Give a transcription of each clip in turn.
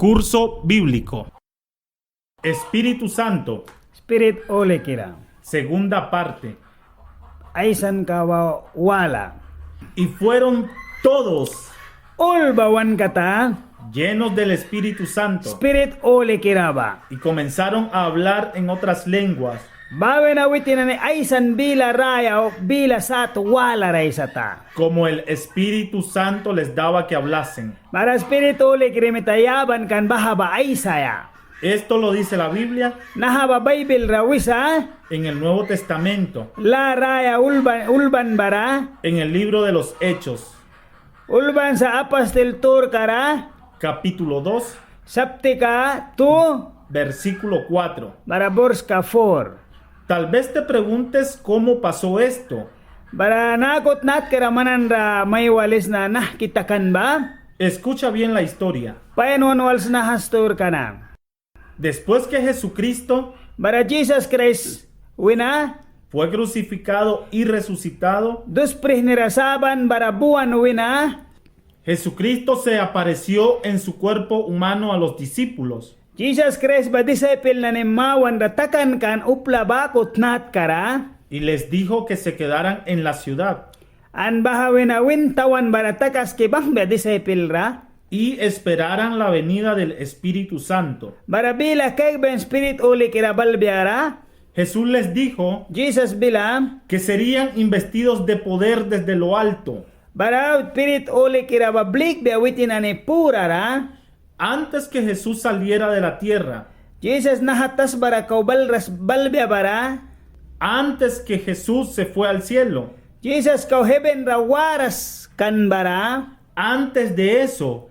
Curso bíblico. Espíritu Santo, Spirit ole kira. segunda parte. Aisan kawa wala. Y fueron todos Ulbawan kata. llenos del Espíritu Santo Spirit ole kira ba. y comenzaron a hablar en otras lenguas, Bawe na witin ni aisan bila raya o bila sat wala raisata. como el Espíritu Santo les daba que hablasen. Para spirit ole kirimitayaban kan bahaba aisaya. Esto lo dice la Biblia Nahaba Bible rawisa. en el Nuevo Testamento, La raya ulban bara. en el libro de los Hechos, Ulban sa apastel tur kara. capítulo 2, Saptika tu versículo 4. bara borska 4. Tal vez te preguntes cómo pasó esto. Bara nakot nat keramanan ra may walis na kitakan ba? Escucha bien la historia. Payanon wals na hastur kana. Después que Jesucristo Bara Jesus Christ wina fue crucificado y resucitado, dus prihnirasaban bara buwan wina. Jesucristo se apareció en su cuerpo humano a los discípulos Jesus Christ ba disciple na ni mawan ratakan kan upla bakot nat kara. y les dijo que se quedaran en la ciudad An bahawin awin tawan bara takas ke bang ba disciple ra. y esperaran la venida del Espíritu Santo. Bara bila kay ben spirit uli kirabal biara. Jesús les dijo Jesus bila que serían investidos de poder desde lo alto bara spirit uli kirabablik be awitin ani pura ra. antes que Jesús saliera de la tierra, Jesus nahatas bara kaubal ras balbia bara. antes que Jesús se fue al cielo. Jesus kau heaven ra waras kan bara. Antes de eso,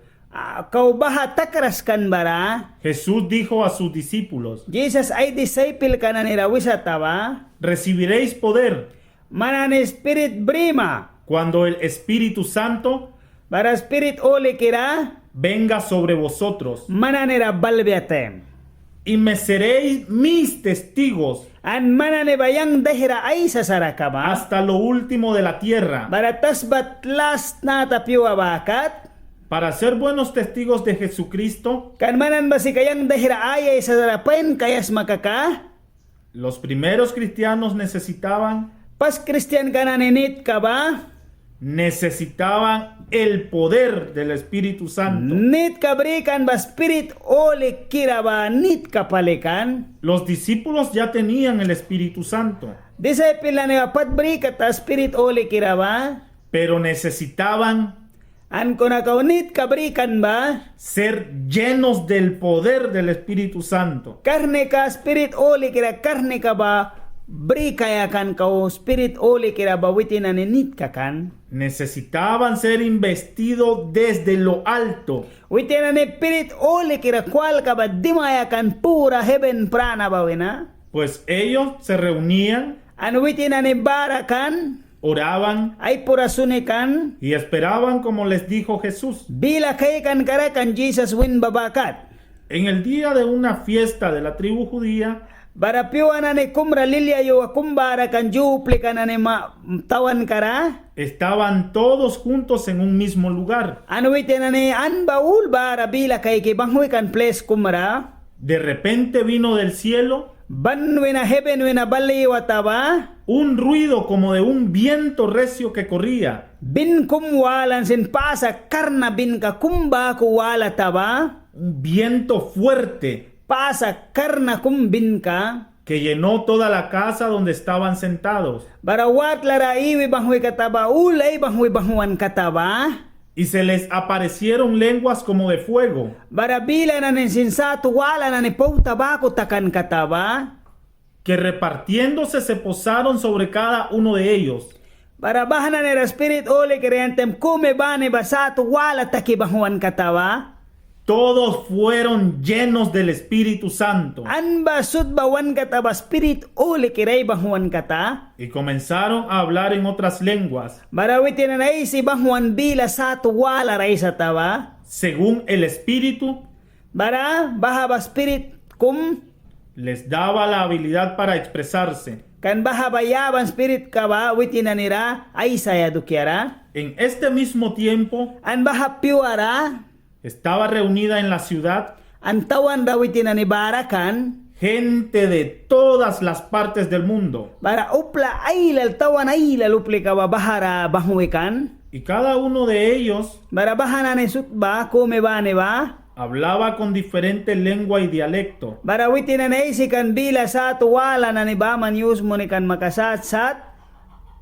Kau baha takras kan bara. Jesús dijo a sus discípulos: Jesus ay disciple kanan irawisa tawa. recibiréis poder Manan spirit brima. cuando el Espíritu Santo Bara spirit ole kira. venga sobre vosotros, Manan ira balbiatem. y me seréis mis testigos An manane bayang dahira ay sasarakaba. hasta lo último de la tierra. Bara tasbat last na tapiwa bakat. Para ser buenos testigos de Jesucristo, Kan manan basi kayang dahira ay sasarapain kayas makaka. los primeros cristianos necesitaban Pas Christian kananinit ka ba? el poder del Espíritu Santo. Nit kabrikan ba spirit ole kira ba nit kapalikan? Los discípulos ya tenían el Espíritu Santo, Disciple na ni apat brikat ta spirit ole kira ba? pero necesitaban An kunakaw nit kabrikan ba? ser llenos del poder del Espíritu Santo. Karne ka spirit ole kira karne ka ba? Brikaya kan kau spirit ole kira ba witin na nit ka kan? Necesitaban ser investidos desde lo alto. Witin na ni spirit ole kira kwal ka ba dimaya kan pura heaven prana ba wina? Pues ellos se reunían, An witin na ni bara kan? oraban Ay pura sunikan? y esperaban como les dijo Jesús. Bila kay kan karakan Jesus win babakat. En el día de una fiesta de la tribu judía, Bara piwa na ni kumra lilya yo kumbara kan jupli ka na ni tawan kara. estaban todos juntos en un mismo lugar. Ano wite na ni an baul bara bila kay kibangwi kan place kumra. De repente vino del cielo Banwi na heaven wi na bali wataba. un ruido como de un viento recio que corría. Bin kumwalan sin pasa karna bin ka kumba kuwala taba. Un viento fuerte Pasa karna kumbin ka. que llenó toda la casa donde estaban sentados. Bara wat lara iwi bangwi kataba ulay bangwi bangwan kataba. Y se les aparecieron lenguas como de fuego, Bara bila na ni sinsato wala na ni pauta bako takan kataba. que repartiéndose se posaron sobre cada uno de ellos. Bara bahana ni spirit ole kreantem kume bane basato wala takibahuan kataba. Todos fueron llenos del Espíritu Santo An basud bawan kataba spirit ole kiray bahuan kata. y comenzaron a hablar en otras lenguas, Bara witin na isi bahuan bila sato wala ray sa tawa. según el Espíritu Bara bahaba spirit kum les daba la habilidad para expresarse. kan bahaba yaban spirit kaba witin na nira ay saya dukiara. En este mismo tiempo An baha piwara estaba reunida en la ciudad Antawan rawitin ni barakan. gente de todas las partes del mundo. Bara upla ailal tawan ailal upli ka bahara bahmuikan. Y cada uno de ellos Bara bahana ni sutba kume ba ni ba. hablaba con diferente lengua y dialecto. Bara witin na isikan bila sa tuwala na ni ba manius mo ni kan makasat-sat.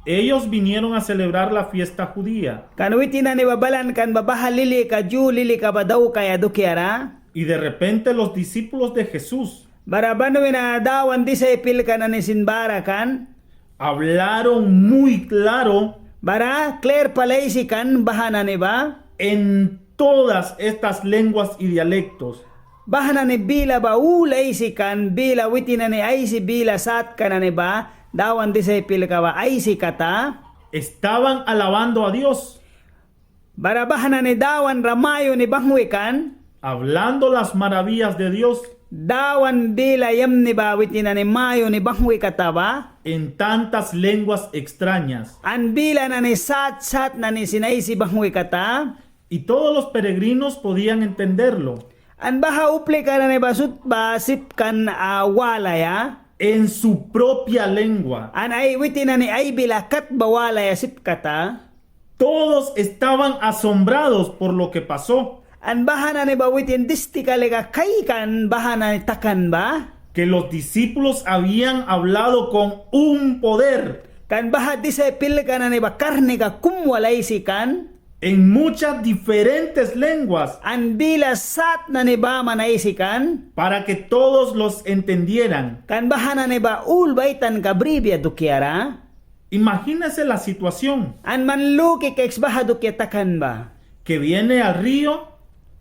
Ellos vinieron a celebrar la fiesta judía Kan witin na ni babalan kan babaha lili ka ju lili ka badaw kaya dukiara. y de repente los discípulos de Jesús Bara banuin na dawan disciple ka na ni sinbara kan. hablaron muy claro Bara clear palaisikan bahana ni ba. en todas estas lenguas y dialectos. Bahana ni bila ba ulay si kan bila witina ni ay si bila sat ka na ni ba dawan disciple ka ba ay si kata. Estaban alabando a Dios, Bara bahana ni dawan ramayo ni bangwikan hablando las maravillas de Dios dawan bila yam ni ba witina ni mayo ni bangwi kata ba. en tantas lenguas extrañas. An bila na ni sat na ni sinay si bangwi kata. Y todos los peregrinos podían entenderlo An baha upli ka na ni basut ba sip kan walaya. en su propia lengua. An ay witina ni ay bila kat ba walaya sip kata. Todos estaban asombrados por lo que pasó, An bahana ni bawitin disti kalega kan bahana ni takan ba? que los discípulos habían hablado con un poder Kan baha disciple ka na ni bakarni ka kumwalay si kan? en muchas diferentes lenguas An bila sat na ni ba manay si kan? para que todos los entendieran. Kan bahana ni ba ulbaitan ka bribya dukiara? Imagínense la situación, An manluki ka baha dukya takan ba? que viene al río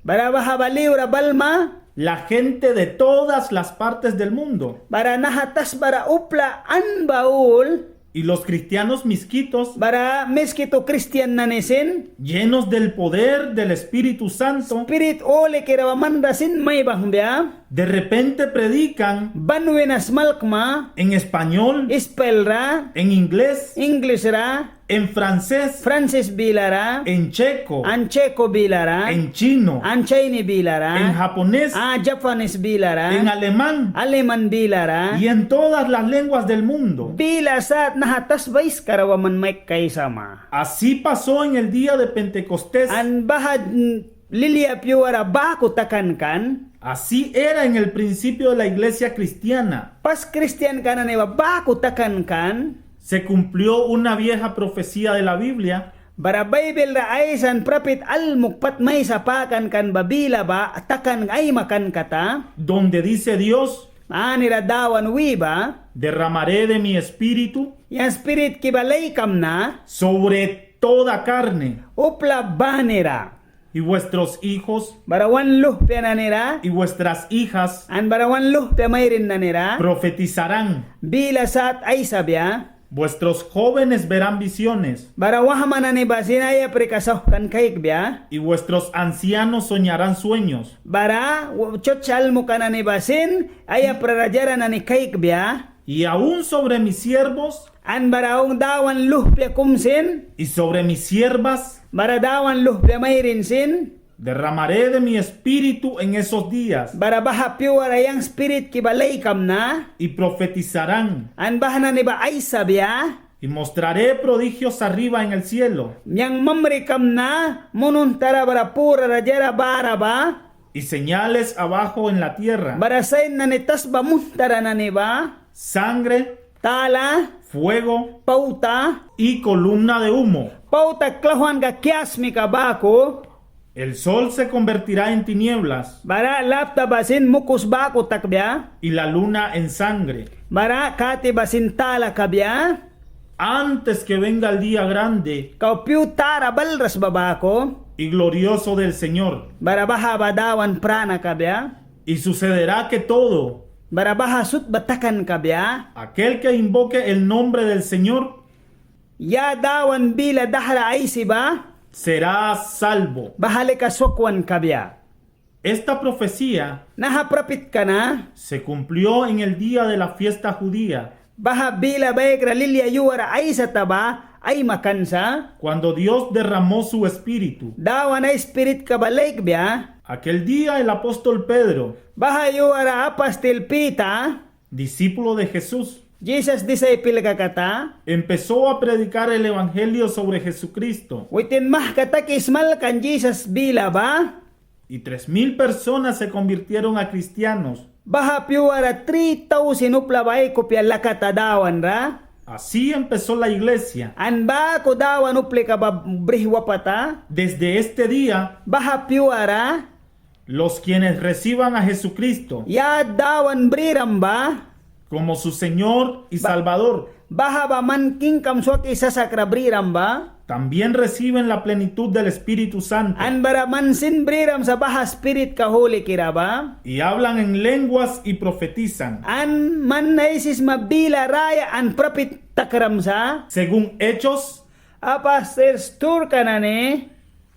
Bara baha baliwra balma? la gente de todas las partes del mundo Bara nahatas bara upla an baul? y los cristianos misquitos Bara miskito Christian na nisin? llenos del poder del Espíritu Santo, Spirit ole kira mandasin may bahmbya? de repente predican Banwinas malkma? en español, Spell ra? en inglés, English ra? en francés, Francis bilara? en checo, An Checo bilara? en chino, An Chinese bilara? en japonés, Japanese bilara? en alemán Aleman bilara? y en todas las lenguas del mundo. Bila saat nahatas bais karawaman may kaisama. Así pasó en el día de Pentecostés. An bahad lilia piwara bako takan kan? Así era en el principio de la iglesia cristiana. Pas Christian kana ni bako takan kan? Se cumplió una vieja profecía de la Biblia Bara Bible ra aysan prophet almukpat may sapakan kan babila ba takan ay makan kata? donde dice Dios, Ani ra dawan wiba? derramaré de mi espíritu Yang spirit kibalay kam na? sobre toda carne, Upla banira. y vuestros hijos Barawan luh pia nanira? y vuestras hijas An barawan luh pia mayrin nanira? profetizarán, Bila saat ay sabya? vuestros jóvenes verán visiones, Barawahman na ni ba sinaya prikasaw kan kaik biya? y vuestros ancianos soñarán sueños, Bara chochal mo ka na ni basin aya prarajara na ni kaik biya? y aún sobre mis siervos An baraong dawan luhpya kumsin? y sobre mis siervas Bara dawan luhpya mayrin sin? derramaré de mi espíritu en esos días, Bara baha piwara yang spirit kibalay kam na? y profetizarán, An baha na ni ba ay sabya? y mostraré prodigios arriba en el cielo, Yang mamri kam na? Munun tara bara pura rajara bara ba? y señales abajo en la tierra, Bara sain na ni tas ba muntara na ni ba? sangre, Tala? fuego Pauta? y columna de humo. Pauta klahuan ka kiasmi ka bako? El sol se convertirá en tinieblas Bara lapta basin mukus bako takbya? y la luna en sangre, Bara kati basin tala kabya? antes que venga el día grande Kau piu tara balras babako? y glorioso del Señor. Bara baha badawan prana kabya? Y sucederá que todo Bara baha sut batakan kabya? aquel que invoque el nombre del Señor Ya dawan bila dahra ay siba? será salvo. Bahali ka sokwan kabya? Esta profecía Nahaprapit ka na? se cumplió en el día de la fiesta judía, Baha bila bayek ralilya yuwara ay sa taba ay makansa? cuando Dios derramó su espíritu Dawan ay spirit ka balaik biya? Aquel día el apóstol Pedro, bahayo ara apastil pita, discípulo de Jesús, Jesus disciple kakata, empezó a predicar el evangelio sobre Jesucristo witin mah katakismal kan Jesus bila ba, y 3,000 personas se convirtieron a cristianos. bahapyo ara 3,000 uplabay kopya lakatadawan ra, Así empezó la iglesia. an ba ko dawan uple ka ba brihwa pata, Desde este día, bahapyo ara, los quienes reciban a Jesucristo ya dawan briram ba, como su Señor y Salvador, bahaba man king kamswak isa sakra briram ba, también reciben la plenitud del Espíritu Santo an bara man sin briram sa baha spirit kahuli kira ba, y hablan en lenguas y profetizan. an man naisis mabila raya an prophet takram sa, Según Hechos, apa stur kanane,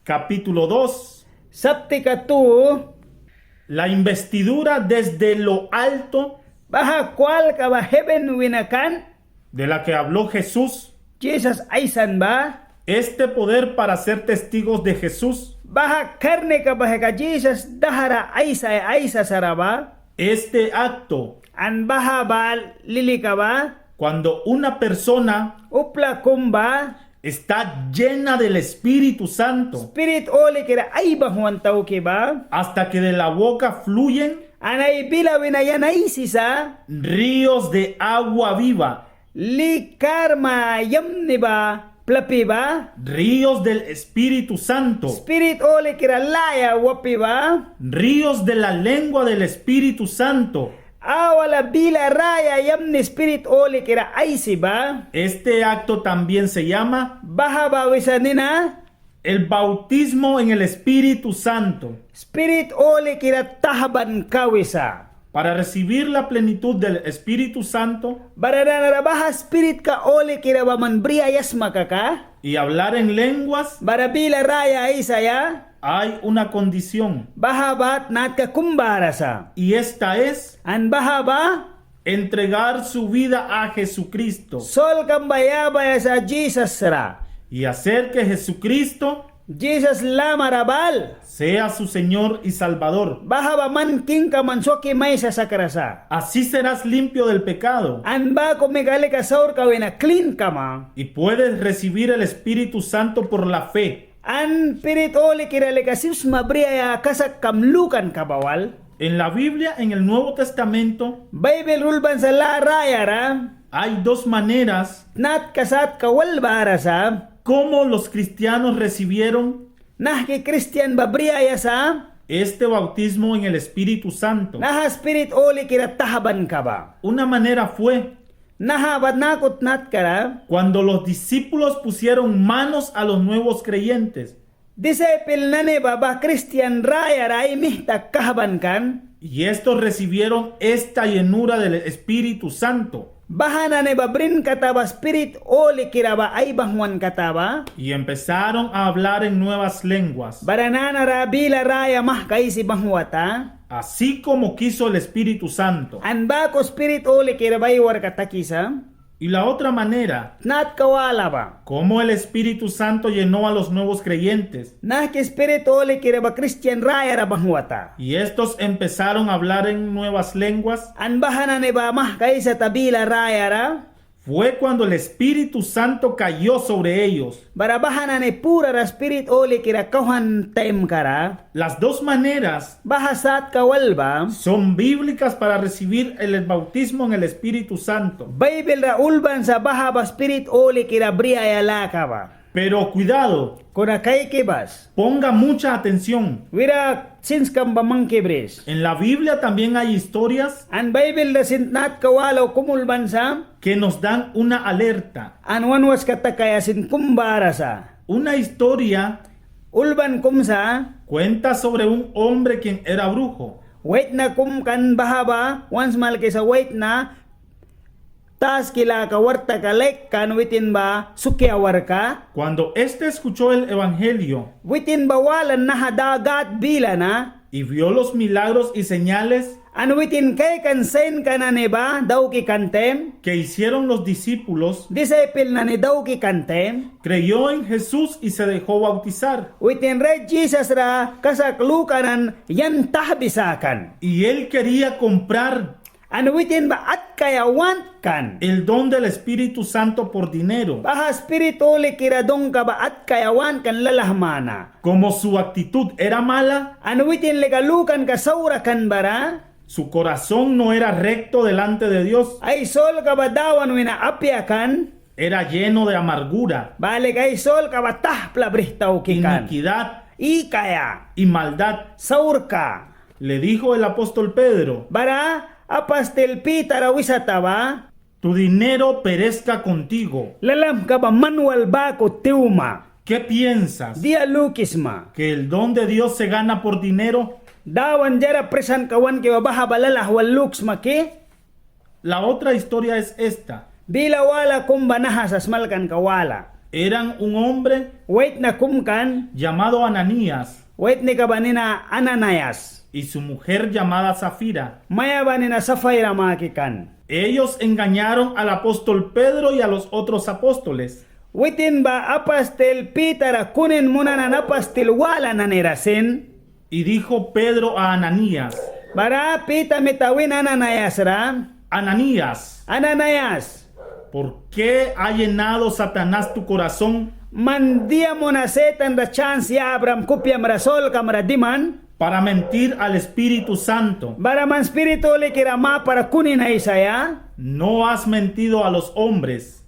capítulo 2, sapti katu, la investidura desde lo alto baha kwal ka ba heaven winakan, de la que habló Jesús, Jesus aisan ba, este poder para ser testigos de Jesús, baha karne ka ba ka Jesus dahara aisa saraba, este acto, an baha ba lili ka ba, cuando una persona upla kumba, está llena del Espíritu Santo, spirit oli kira ay bahuan tau ki ba, hasta que de la boca fluyen anay bila winayan ay sisa, ríos de agua viva, likar ma yam ni ba, plapi ba, ríos del Espíritu Santo, spirit oli kira laya wapi ba, ríos de la lengua del Espíritu Santo. awala bila raya yam ni spirit oli kira ay si ba, Este acto también se llama baha ba wisanina, el bautismo en el Espíritu Santo. spirit oli kira tahaban kawisa. Para recibir la plenitud del Espíritu Santo Baradana baha spirit ka oli kira ba man briyayas makaka, y hablar en lenguas, barabila raya ay saya, hay una condición, bahabat nat ka kumbarasa. y esta es An bahaba, entregar su vida a Jesucristo sol kambayabaya sa Jesus ra. y hacer que Jesucristo Jesus la marabal. sea su Señor y Salvador. Bahaba man king ka mansoki may sa sakrasa. Así serás limpio del pecado An ba ko megali ka saur ka wena clean ka ma. y puedes recibir el Espíritu Santo por la fe. An pirit oli kirale ka sips mabriya kasak kamlukan ka bawal. En la Biblia, en el Nuevo Testamento, Bible rulban sa la raya ra. hay dos maneras Nat kasat kawal barasa. cómo los cristianos recibieron Nahki Christian babriyaya sa. este bautismo en el Espíritu Santo. Naha spirit oli kira tahaban ka ba. Una manera fue Naha bat nakot nat kara. cuando los discípulos pusieron manos a los nuevos creyentes Disciple nane baba Christian raya ray mihta kahaban kan. y estos recibieron esta llenura del Espíritu Santo Bahana ne babrin kataba spirit oli kiraba ay bahwan kataba. y empezaron a hablar en nuevas lenguas, Baranana ra bila raya mah kaisi bahwata. así como quiso el Espíritu Santo. An ba ko spirit oli kiraba war katakisa. Y la otra manera, Nat kawala ba. cómo el Espíritu Santo llenó a los nuevos creyentes Nah ki spirit oli kiraba Christian raya ra bahwata. y estos empezaron a hablar en nuevas lenguas, An bahana ne ba mah kaisa tabila raya ra. fue cuando el Espíritu Santo cayó sobre ellos. Barabahana ne pura ra spirit oli kira kawan time kara. Las dos maneras Bahasat kawal ba. son bíblicas para recibir el bautismo en el Espíritu Santo. Bible ra ulban sa bahaba spirit oli kira briya laka ba. Pero cuidado, Kuna kay kibas. ponga mucha atención. Wira since kam ba mang kibres. En la Biblia también hay historias An Bible ra sin nat kawalaw kumulban sa. que nos dan una alerta. An wanwas katakaya sin kumbara sa. Una historia Ulban kumsa. cuenta sobre un hombre quien era brujo. Wait na kum kan bahaba. Once mal kaysa wait na. Tas kila kawarta kalek kan witin ba sukyawar ka. Cuando éste escuchó el Evangelio Witin bawalan na hadagat bila na. y vio los milagros y señales Anuitin kay kansen kanane ba daw ki kantem? que hicieron los discípulos, Disciple na ni daw ki kantem? creyó en Jesús y se dejó bautizar. Witin red Jesus ra kasaklukanan yan tahbisakan. Y él quería comprar Anuitin ba at kaya want kan? el don del Espíritu Santo por dinero. Baha spirituli kiradong ka ba at kaya want kan lalahmana? Como su actitud era mala, Anuitin legalukan ka saura kan bara? su corazón no era recto delante de Dios, Ay sol ka ba dawan wina apya kan? era lleno de amargura, Balik ay sol ka ba tahpla brihtaw kikan? iniquidad Ikaya, y maldad. saur ka. Le dijo el apóstol Pedro, Bara, apastel pitara wisata ba? tu dinero perezca contigo. Lalam ka ba manual ba ko tiuma? ¿Qué piensas? Dia lukisma. ¿Que el don de Dios se gana por dinero? Dawan jara presan kawan ke baha balalah wal luks maki? La otra historia es esta. Bila wala kumbanahas asmalkan kawala. Eran un hombre Wait na kumkan, llamado Ananías wait ni kabanina Ananias. y su mujer llamada Zafira. Maya ba nina Safaira makikan? Ellos engañaron al apóstol Pedro y a los otros apóstoles. Witin ba apastel pitara kunin muna na napastil wala na nirasin? Y dijo Pedro a Ananías, Bara pita mitawin Ananias ra? Ananías, Ananias, ¿por qué ha llenado Satanás tu corazón mandia mo na setan da chance ya Abram kupyam rasol kamra diman? para mentir al Espíritu Santo? Bara man spirito le kirama para kunin ay saya? No has mentido a los hombres,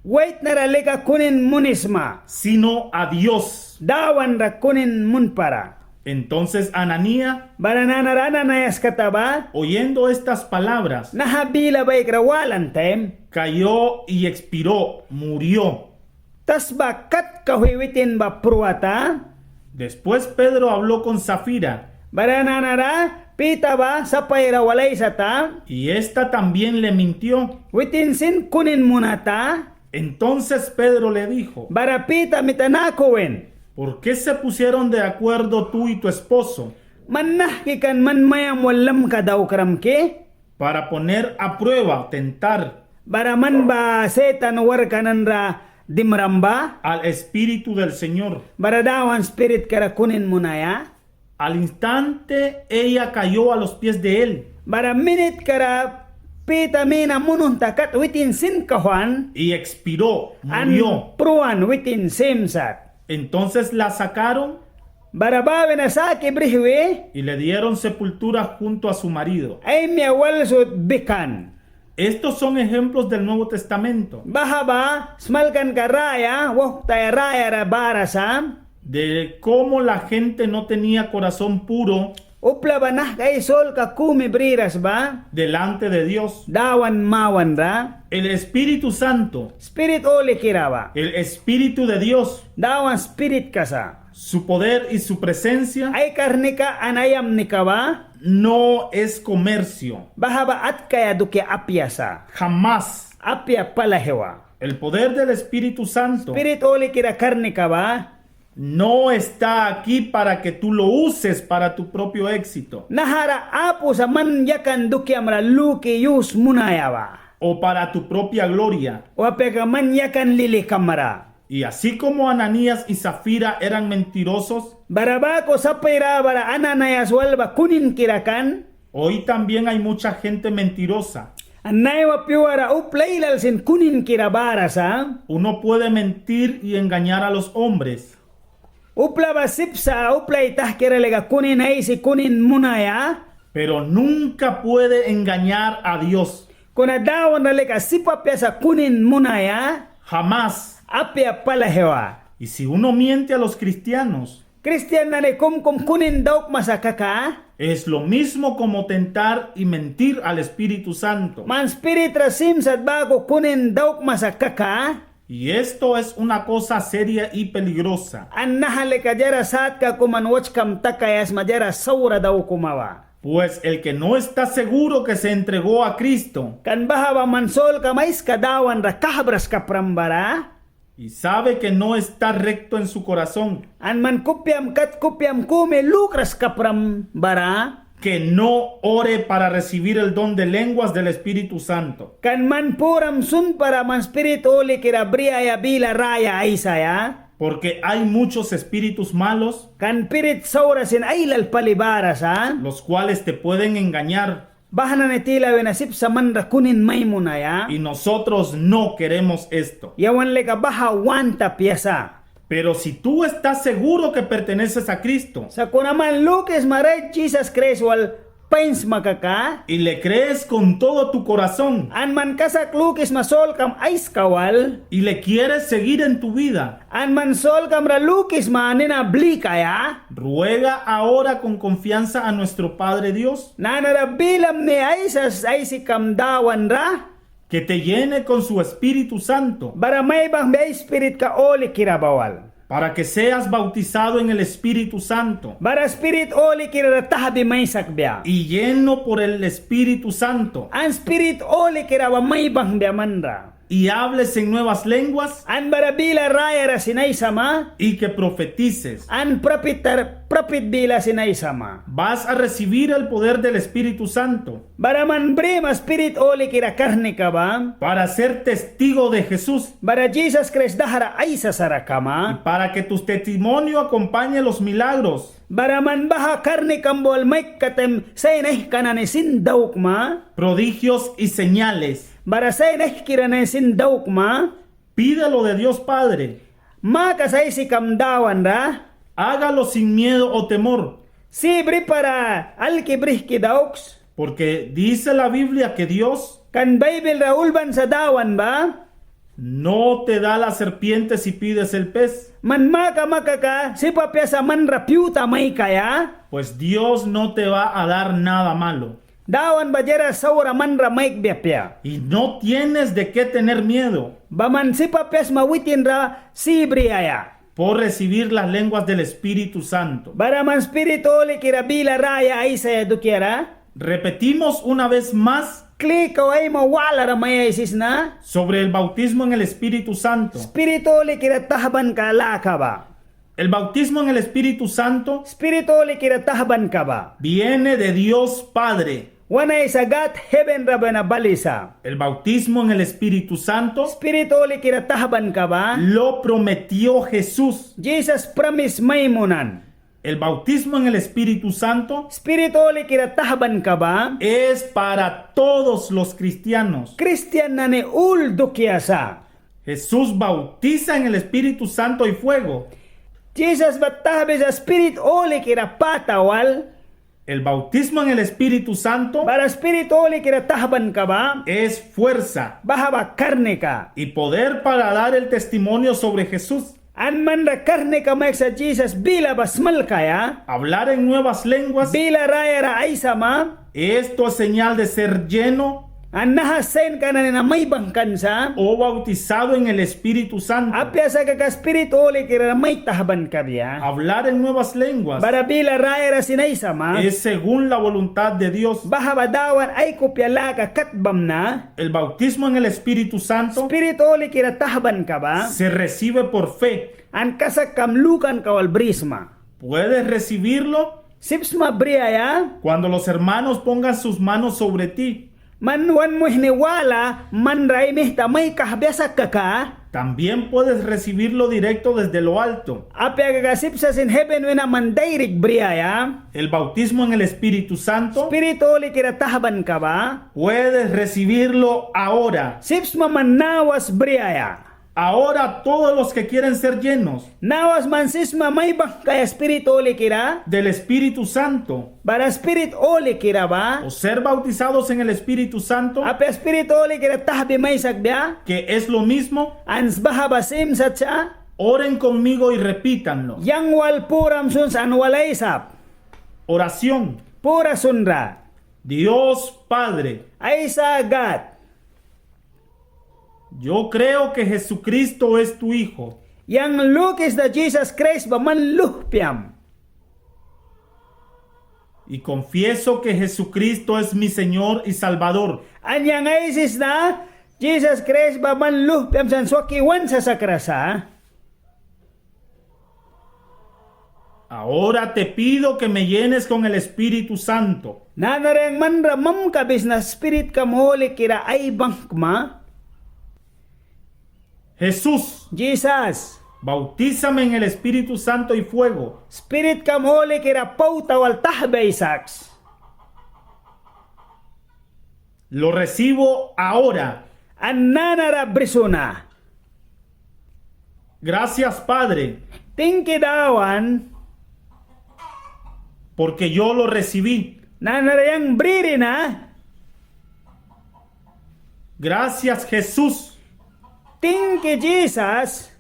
Wait na ralika kunin munisma. sino a Dios. Dawan ra kunin mun para. Entonces Ananías, Bara nanarana na yas kataba? oyendo estas palabras, Nahabila ba ikrawalan tem? cayó y expiró, murió. Tas ba kat kahiwitin ba pruwata? Después Pedro habló con Zafira, Bara nanara pita ba sa payra walay sata? y ésta también le mintió. Witin sin kunin munata? Entonces Pedro le dijo, Bara pita mitanakuwen. ¿por qué se pusieron de acuerdo tú y tu esposo Manah kikan man mayam walam ka daw karam ke? para poner a prueba, tentar Bara man ba setan war kanan ra dimramba? al Espíritu del Señor? Bara dawan spirit kara kunin munaya? Al instante ella cayó a los pies de él Bara minute kara pita mina munun takat witin sin kahuan? y expiró, An murió. pruan witin simsat. Entonces la sacaron Bara bawe na saki brihwe? y le dieron sepultura junto a su marido. Ay mi awal sud bikan. Estos son ejemplos del Nuevo Testamento, Bahaba smalkan ka raya, wak tayo raya ra barasa? de cómo la gente no tenía corazón puro Upla ba nah kay sol ka kumi briras ba? delante de Dios. Dawan mawan ra? El Espíritu Santo, Spirit oli kirawa. el Espíritu de Dios, Dawan spirit kasa. su poder y su presencia Ay karnika anayam ni ka ba? no es comercio. Bahaba at kaya duki apyasa. Jamás. Apya palahewa. El poder del Espíritu Santo Spirit oli kira karnika ba? no está aquí para que tú lo uses para tu propio éxito Nahara apo sa man yakan duki amra luki yus munayawa. o para tu propia gloria. O apya man yakan lili kamara. Y así como Ananías y Zafira eran mentirosos, Barabako sapira bara Ananias walba kunin kirakan. hoy también hay mucha gente mentirosa. Anay wa piwara uplailal sin kunin kirabara sa. Uno puede mentir y engañar a los hombres, Upla ba sipsa uplay tahkiralega kunin ay si kunin munaya. pero nunca puede engañar a Dios. Kuna dawan nalega sipapya sa kunin munaya. Jamás. Apya palahewa. Y si uno miente a los cristianos, Christian na ne kum kunin dauk masakaka. es lo mismo como tentar y mentir al Espíritu Santo. Man spirit rasim sad bago kunin dauk masakaka. Y esto es una cosa seria y peligrosa, An nahalika jara saat ka kuman watch kam takayas majara saura daw kumawa. pues el que no está seguro que se entregó a Cristo Kan bahaba mansol kamais kadawan ra kahbras kaprambara. y sabe que no está recto en su corazón, An man kupyam kat kupyam kume lukras kaprambara. que no ore para recibir el don de lenguas del Espíritu Santo. Kan man puram sun para man spirit oli kira briaya bila raya aisaya. Porque hay muchos espíritus malos, Kan pirit saura sin ailal palibara sa. los cuales te pueden engañar, Bahana netila wenasip sa man rakunin maymuna ya. y nosotros no queremos esto. Yawan leka baha wanta piasa. Pero si tú estás seguro que perteneces a Cristo Sa kunaman Lucas maray Jesus Christ wal pains makaka. y le crees con todo tu corazón An man kasak Lucas masol kam ais kawal. y le quieres seguir en tu vida, An man sol kam ra Lucas manina bli kaya. ruega ahora con confianza a nuestro Padre Dios Nanara bilam ni aisas aisi kam dawan ra. que te llene con su Espíritu Santo Bara may bang may spirit ka oli kirabawal. para que seas bautizado en el Espíritu Santo Bara spirit oli kiratahbi may sakbya. y lleno por el Espíritu Santo An spirit oli kirawa may bang manra. y hables en nuevas lenguas An bara bila raya ra sinay sama. y que profetices. An prophet bila sinay sama. Vas a recibir el poder del Espíritu Santo Bara man brima spirit oli kira karne ka ba. para ser testigo de Jesús Bara Jesus Christ dahara ay sa y sarakama. para que tu testimonio acompañe los milagros, Bara man baha karne kambol may katem saynay kanane sindauk ma. prodigios y señales. Bara saynay kirane sindauk ma. Pídelo de Dios Padre. Maka sa isi kamdawan ra. Hágalo sin miedo o temor, Sibri para alkibrih kidauks. porque dice la Biblia que Dios Kan Bible ra ulban sa dawan ba? no te da la serpiente si pides el pez, Man maka ka, si papya sa man ra piuta may kaya? pues Dios no te va a dar nada malo. Dawan ba jera saura man ra may biapya? Y no tienes de qué tener miedo Baman si papyas mawitin ra sibri aya. por recibir las lenguas del Espíritu Santo. Baraman spiritoli kirabila raya ay sa dukiara. Repetimos una vez más Klik ay mawala ra may isis na. sobre el bautismo en el Espíritu Santo. Spiritoli kiratahban ka laka ba? El bautismo en el Espíritu Santo Spiritoli kiratahban ka ba? viene de Dios Padre. Wanay sagat heaven ra ba na balisa? El bautismo en el Espíritu Santo Spiritoli kiratahban ka ba? lo prometió Jesús. Jesus promise maymunan. El bautismo en el Espíritu Santo Spiritoli kiratahban ka ba? es para todos los cristianos. Christian na ni ul dukyasa. Jesús bautiza en el Espíritu Santo y fuego. Jesus batahbe sa spirit oli kirapatawal. El bautismo en el Espíritu Santo Para spiritoli kiratahban ka ba? es fuerza Baha ba karne ka? y poder para dar el testimonio sobre Jesús. An man ra karne ka may sa Jesus bila basmal kaya? Hablar en nuevas lenguas, Bila raya ra ay sama? esto es señal de ser lleno An nahasen ka na may bangkan sa? o bautizado en el Espíritu Santo. Apya sa ka spiritoli kira may tahban ka biya? Hablar en nuevas lenguas Para bila raya ra sinay sama? es según la voluntad de Dios. Baha badawan ay kupyala ka katbam na? El bautismo en el Espíritu Santo Spiritoli kira tahban ka ba? se recibe por fe. An kasak kamlukan kawal brisma. Puedes recibirlo Sipsma briaya? cuando los hermanos pongan sus manos sobre ti. Manwan mo hiniwala, man ray mihta may kahbiasak ka ka? También puedes recibirlo directo desde lo alto. Apya gagasipsas in heaven wina man direct briaya? El bautismo en el Espíritu Santo Spiritoli kira tahban ka ba? puedes recibirlo ahora. Sipsma man nawas briaya? Ahora todos los que quieren ser llenos Nawas man sisma may bang kaya spiritoli kira? del Espíritu Santo Bara spirit oli kira ba? o ser bautizados en el Espíritu Santo, Apya spiritoli kira tahbi may sakbya? que es lo mismo, Ans baha basim satsa? oren conmigo y repítanlo. Yang wal puram suns an walay sap. Oración. Pura sunra. Dios Padre, Ay sa God. yo creo que Jesucristo es tu Hijo Yang lukis na Jesus Christ ba man luhpiam. y confieso que Jesucristo es mi Señor y Salvador. Anyang isis na Jesus Christ ba man luhpiam san swakiwan sa sakrasa. Ahora te pido que me llenes con el Espíritu Santo. Nanareng manramam kabis na spirit kamholi kira ay bangkma. Jesús, Jesus, bautízame en el Espíritu Santo y fuego. spirit kamholi kira pauta wal tahbay saks. Lo recibo ahora. An nanara brisuna. Gracias, Padre, Tingkidawan, porque yo lo recibí. nanarayang bririna. Gracias, Jesús, Tingki Jesus,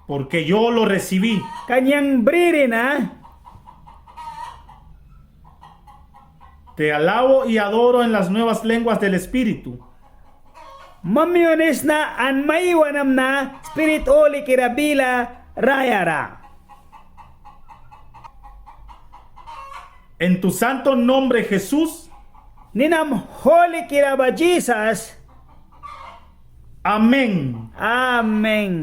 porque yo lo recibí. kanyang bririna. Te alabo y adoro en las nuevas lenguas del Espíritu. Mamyonis na an maiwanam na spirit oli kirabila rayara. En tu santo nombre, Jesús. Ninam holy kiraba Jesus. Amén. Amen.